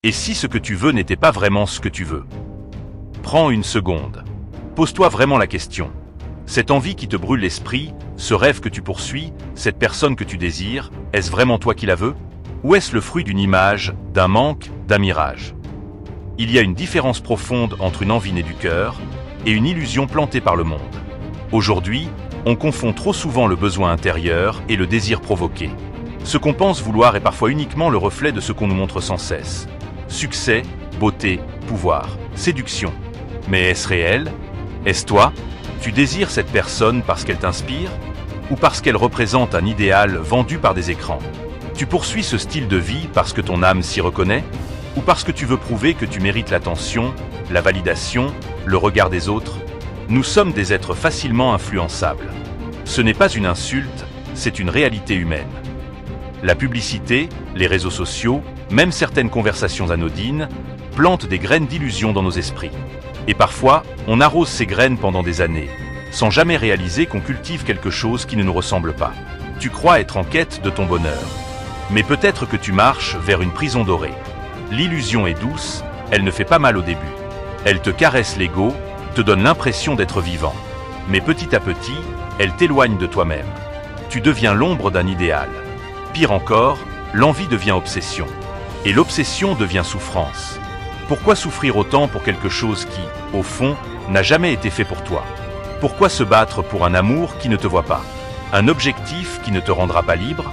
Et si ce que tu veux n'était pas vraiment ce que tu veux? Prends une seconde. Pose-toi vraiment la question. Cette envie qui te brûle l'esprit, ce rêve que tu poursuis, cette personne que tu désires, est-ce vraiment toi qui la veux? Ou est-ce le fruit d'une image, d'un manque, d'un mirage? Il y a une différence profonde entre une envie née du cœur et une illusion plantée par le monde. Aujourd'hui, on confond trop souvent le besoin intérieur et le désir provoqué. Ce qu'on pense vouloir est parfois uniquement le reflet de ce qu'on nous montre sans cesse. Succès, beauté, pouvoir, séduction. Mais est-ce réel? Est-ce toi? Tu désires cette personne parce qu'elle t'inspire? Ou parce qu'elle représente un idéal vendu par des écrans? Tu poursuis ce style de vie parce que ton âme s'y reconnaît? Ou parce que tu veux prouver que tu mérites l'attention, la validation, le regard des autres? Nous sommes des êtres facilement influençables. Ce n'est pas une insulte, c'est une réalité humaine. La publicité, les réseaux sociaux, même certaines conversations anodines, plantent des graines d'illusion dans nos esprits. Et parfois, on arrose ces graines pendant des années, sans jamais réaliser qu'on cultive quelque chose qui ne nous ressemble pas. Tu crois être en quête de ton bonheur. Mais peut-être que tu marches vers une prison dorée. L'illusion est douce, elle ne fait pas mal au début. Elle te caresse l'ego, te donne l'impression d'être vivant. Mais petit à petit, elle t'éloigne de toi-même. Tu deviens l'ombre d'un idéal. Pire encore, l'envie devient obsession. Et l'obsession devient souffrance. Pourquoi souffrir autant pour quelque chose qui, au fond, n'a jamais été fait pour toi? Pourquoi se battre pour un amour qui ne te voit pas? Un objectif qui ne te rendra pas libre?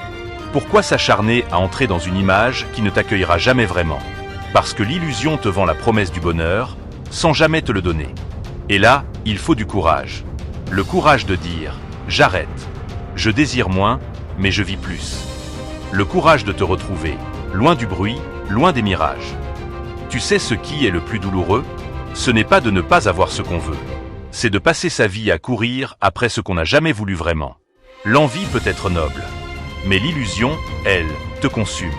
Pourquoi s'acharner à entrer dans une image qui ne t'accueillera jamais vraiment? Parce que l'illusion te vend la promesse du bonheur, sans jamais te le donner. Et là, il faut du courage. Le courage de dire « J'arrête. Je désire moins, mais je vis plus. » Le courage de te retrouver, loin du bruit, loin des mirages. Tu sais ce qui est le plus douloureux? Ce n'est pas de ne pas avoir ce qu'on veut. C'est de passer sa vie à courir après ce qu'on n'a jamais voulu vraiment. L'envie peut être noble. Mais l'illusion, elle, te consume.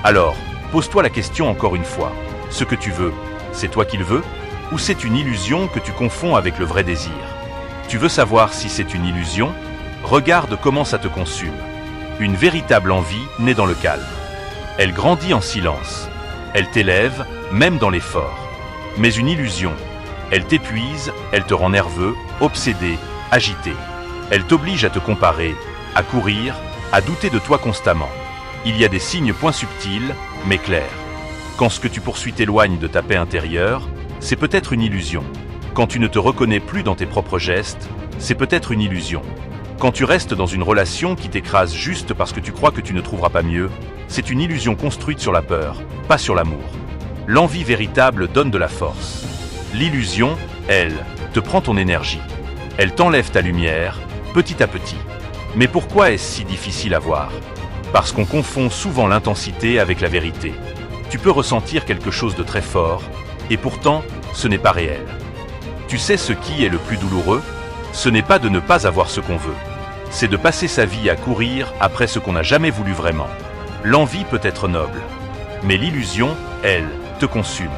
Alors, pose-toi la question encore une fois. Ce que tu veux, c'est toi qui le veux? Ou c'est une illusion que tu confonds avec le vrai désir? Tu veux savoir si c'est une illusion? Regarde comment ça te consume. Une véritable envie naît dans le calme. Elle grandit en silence. Elle t'élève, même dans l'effort. Mais une illusion, elle t'épuise, elle te rend nerveux, obsédé, agité. Elle t'oblige à te comparer, à courir, à douter de toi constamment. Il y a des signes point subtils, mais clairs. Quand ce que tu poursuis t'éloigne de ta paix intérieure, c'est peut-être une illusion. Quand tu ne te reconnais plus dans tes propres gestes, c'est peut-être une illusion. Quand tu restes dans une relation qui t'écrase juste parce que tu crois que tu ne trouveras pas mieux, c'est une illusion construite sur la peur, pas sur l'amour. L'envie véritable donne de la force. L'illusion, elle, te prend ton énergie. Elle t'enlève ta lumière, petit à petit. Mais pourquoi est-ce si difficile à voir? Parce qu'on confond souvent l'intensité avec la vérité. Tu peux ressentir quelque chose de très fort, et pourtant, ce n'est pas réel. Tu sais ce qui est le plus douloureux? Ce n'est pas de ne pas avoir ce qu'on veut. C'est de passer sa vie à courir après ce qu'on n'a jamais voulu vraiment. L'envie peut être noble. Mais l'illusion, elle, te consume.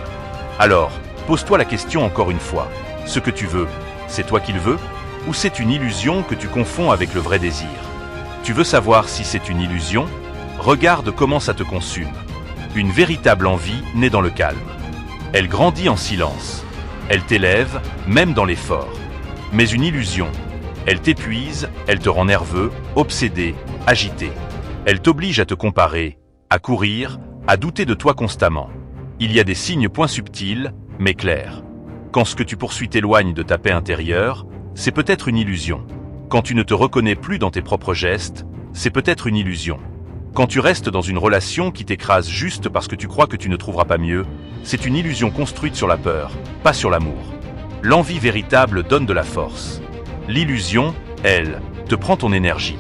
Alors, pose-toi la question encore une fois. Ce que tu veux, c'est toi qui le veux? Ou c'est une illusion que tu confonds avec le vrai désir? Tu veux savoir si c'est une illusion? Regarde comment ça te consume. Une véritable envie naît dans le calme. Elle grandit en silence. Elle t'élève, même dans l'effort. Mais une illusion, elle t'épuise, elle te rend nerveux, obsédé, agité. Elle t'oblige à te comparer, à courir, à douter de toi constamment. Il y a des signes point subtils, mais clairs. Quand ce que tu poursuis t'éloigne de ta paix intérieure, c'est peut-être une illusion. Quand tu ne te reconnais plus dans tes propres gestes, c'est peut-être une illusion. Quand tu restes dans une relation qui t'écrase juste parce que tu crois que tu ne trouveras pas mieux, c'est une illusion construite sur la peur, pas sur l'amour. L'envie véritable donne de la force. L'illusion, elle, te prend ton énergie.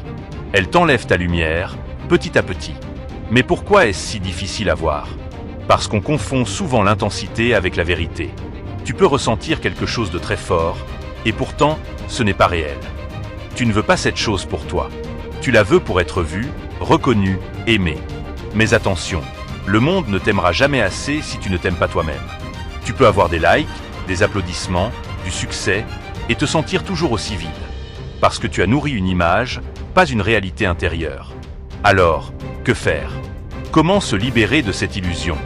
Elle t'enlève ta lumière, petit à petit. Mais pourquoi est-ce si difficile à voir? Parce qu'on confond souvent l'intensité avec la vérité. Tu peux ressentir quelque chose de très fort, et pourtant, ce n'est pas réel. Tu ne veux pas cette chose pour toi. Tu la veux pour être vu, reconnu, aimé. Mais attention, le monde ne t'aimera jamais assez si tu ne t'aimes pas toi-même. Tu peux avoir des likes, des applaudissements, du succès, et te sentir toujours aussi vide. Parce que tu as nourri une image, pas une réalité intérieure. Alors, que faire? Comment se libérer de cette illusion?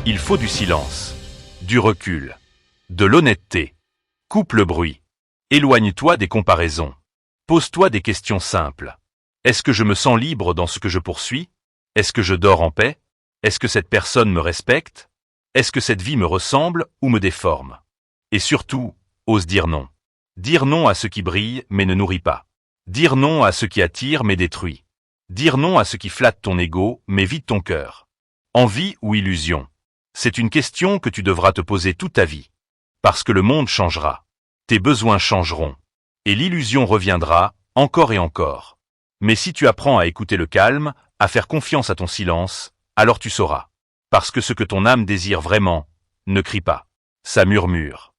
Il faut du silence, du recul, de l'honnêteté. Coupe le bruit. Éloigne-toi des comparaisons. Pose-toi des questions simples. Est-ce que je me sens libre dans ce que je poursuis? Est-ce que je dors en paix? Est-ce que cette personne me respecte? Est-ce que cette vie me ressemble ou me déforme? Et surtout, ose dire non. Dire non à ce qui brille mais ne nourrit pas. Dire non à ce qui attire mais détruit. Dire non à ce qui flatte ton ego mais vide ton cœur. Envie ou illusion? C'est une question que tu devras te poser toute ta vie. Parce que le monde changera. Tes besoins changeront. Et l'illusion reviendra, encore et encore. Mais si tu apprends à écouter le calme, à faire confiance à ton silence, alors tu sauras. Parce que ce que ton âme désire vraiment, ne crie pas. Ça murmure.